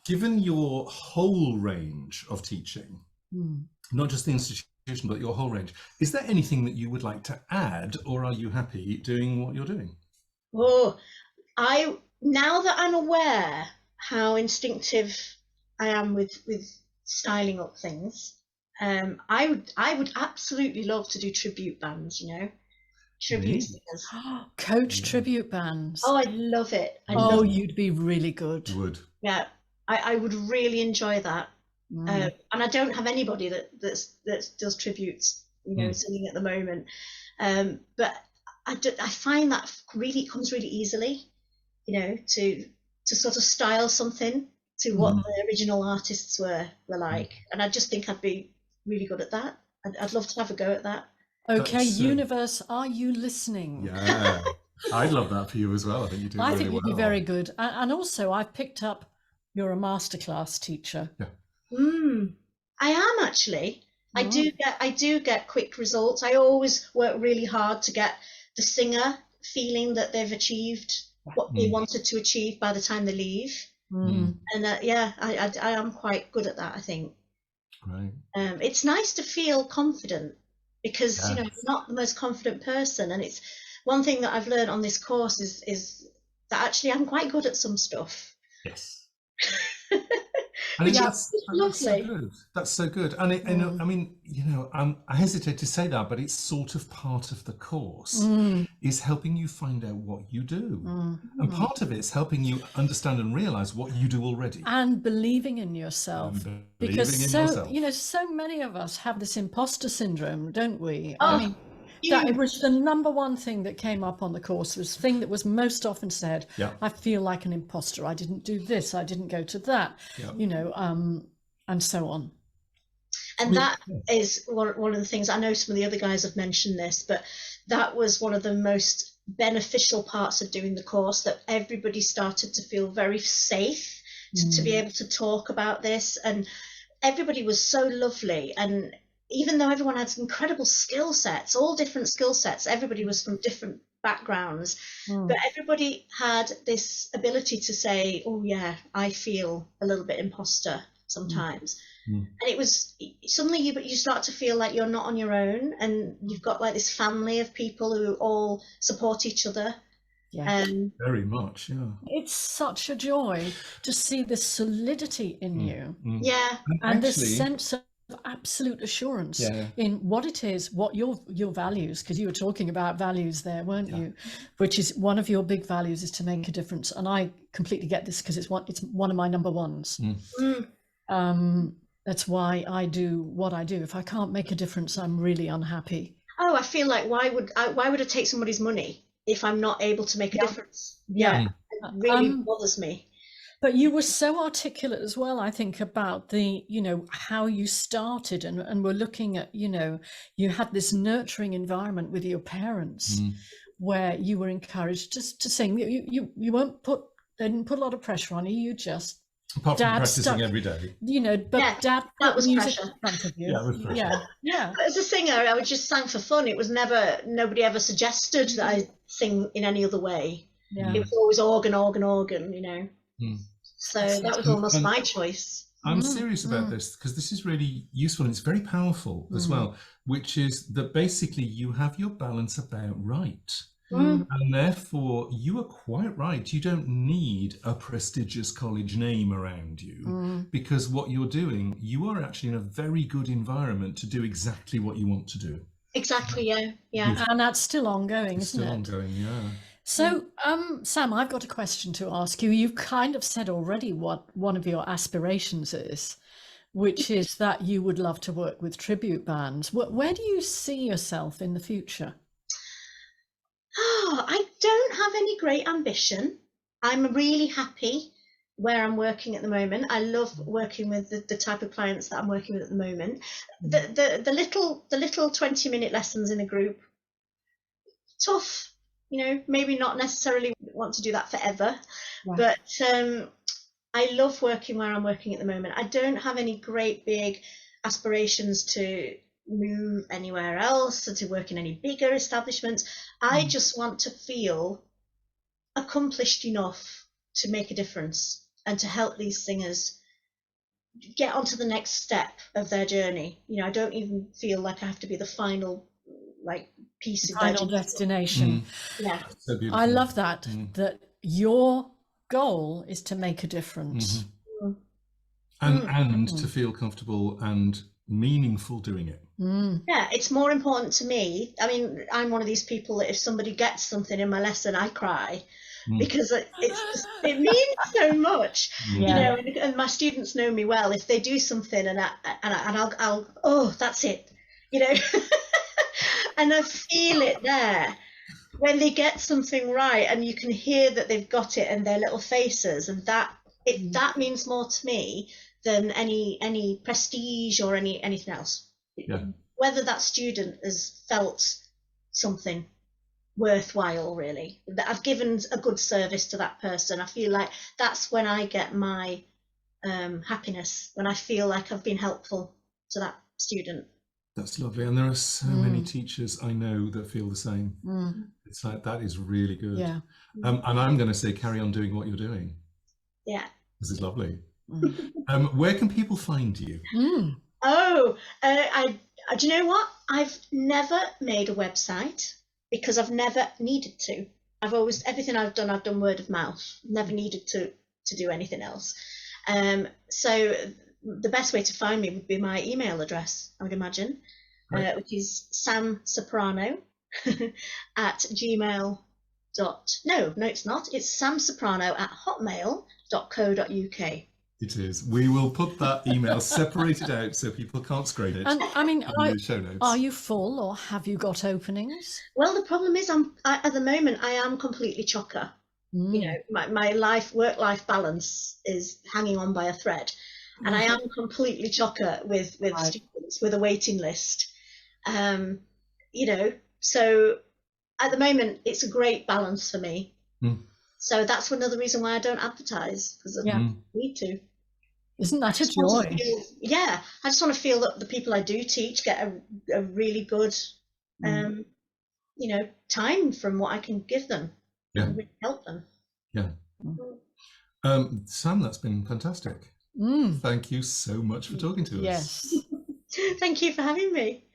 given your whole range of teaching, not just the institution, but your whole range, is there anything that you would like to add, or are you happy doing what you're doing? Oh, now that I'm aware how instinctive I am with styling up things, I would absolutely love to do tribute bands, tribute singers. Coach tribute bands. Oh, I love it. You'd be really good. You would. Yeah, I would really enjoy that. And I don't have anybody that does tributes, singing at the moment. But I find that really comes really easily, to sort of style something to what the original artists were like. And I just think I'd be really good at that. I'd love to have a go at that. Okay, universe, are you listening? Yeah, I'd love that for you as well. I think you do. I think you'd be very good. And also, I've picked up you're a masterclass teacher. Yeah. I am actually. I do get quick results. I always work really hard to get the singer feeling that they've achieved what they wanted to achieve by the time they leave. And I am quite good at that, I think. Right. It's nice to feel confident because I'm not the most confident person, and it's one thing that I've learned on this course is that actually I'm quite good at some stuff. Yes. And that's so good. That's so good. And I mean, I hesitate to say that, but it's sort of part of the course is helping you find out what you do. And part of it's helping you understand and realize what you do already. And believing in yourself. Because so many of us have this imposter syndrome, don't we? I mean, that it was the number one thing that came up on the course, was the thing that was most often said. I feel like an imposter. I didn't do this. I didn't go to that. And so on. And that is one of the things. I know some of the other guys have mentioned this, but that was one of the most beneficial parts of doing the course, that everybody started to feel very safe to be able to talk about this, and everybody was so lovely. And even though everyone had incredible skill sets, all different skill sets, everybody was from different backgrounds, but everybody had this ability to say, oh yeah, I feel a little bit imposter sometimes. And it was suddenly you start to feel like you're not on your own, and you've got like this family of people who all support each other. Very much, yeah. It's such a joy to see the solidity in you. And this sense of absolute assurance in what it is, what your values, because you were talking about values there, weren't you? Which is one of your big values, is to make a difference. And I completely get this, because it's one of my number ones. That's why I do what I do. If I can't make a difference, I'm really unhappy. Oh, I feel like why would I take somebody's money if I'm not able to make a difference? It really bothers me. But you were so articulate as well, I think, about the, how you started, and we're looking at, you had this nurturing environment with your parents where you were encouraged just to sing. You weren't they didn't put a lot of pressure on you. You just, apart from practicing every day. But Dad that was music pressure. in front of you. Yeah, it was pressure. Yeah. But as a singer, I would just sang for fun. It was nobody ever suggested that I sing in any other way. It was always organ, So that was almost my choice. I'm serious about this, because this is really useful, and it's very powerful as well, which is that basically you have your balance about right. And therefore you are quite right. You don't need a prestigious college name around you, because what you're doing, you are actually in a very good environment to do exactly what you want to do. Exactly, yeah. And that's still ongoing, isn't it? Still ongoing, yeah. So, Sam, I've got a question to ask you. You've kind of said already what one of your aspirations is, which is that you would love to work with tribute bands. Where do you see yourself in the future? Oh, I don't have any great ambition. I'm really happy where I'm working at the moment. I love working with the type of clients that I'm working with at the moment. The little 20-minute lessons in a group, tough. Maybe not necessarily want to do that forever, but I love working where I'm working at the moment. I don't have any great big aspirations to move anywhere else or to work in any bigger establishments. I just want to feel accomplished enough to make a difference. and to help these singers get onto the next step of their journey. You know, I don't even feel like I have to be the final piece of final destination. Yeah, so beautiful. I love that that your goal is to make a difference, and to feel comfortable and meaningful doing it. Yeah, it's more important to me. I mean, I'm one of these people that if somebody gets something in my lesson, I cry because it means so much. You know, and my students know me well. If they do something and I'll oh, that's it, you know. And I feel it there when they get something right, and you can hear that they've got it in their little faces, and that means more to me than any prestige or anything else. Yeah. Whether that student has felt something worthwhile, really, that I've given a good service to that person, I feel like that's when I get my happiness, when I feel like I've been helpful to that student. That's lovely. And there are so many teachers I know that feel the same. It's like, that is really good. Yeah. And I'm going to say, carry on doing what you're doing. Yeah. This is lovely. Where can people find you? Oh, do you know what? I've never made a website because I've never needed to. Everything I've done word of mouth. Never needed to do anything else. So the best way to find me would be my email address, I would imagine, which is samsoprano at gmail. No, it's not. It's samsoprano@hotmail.co.uk. It is. We will put that email separated out so people can't scrape it. And I mean, show notes. Are you full, or have you got openings? Well, the problem is, at the moment I am completely chocker. You know, my work-life balance is hanging on by a thread, and I am completely chocker with students with a waiting list. You know, so at the moment it's a great balance for me. So that's another reason why I don't advertise, because I don't need to. Isn't that a joy? I just want to feel that the people I do teach get a really good, you know, time from what I can give them. And really help them. Yeah. Sam, that's been fantastic. Thank you so much for talking to us. Yes. Thank you for having me.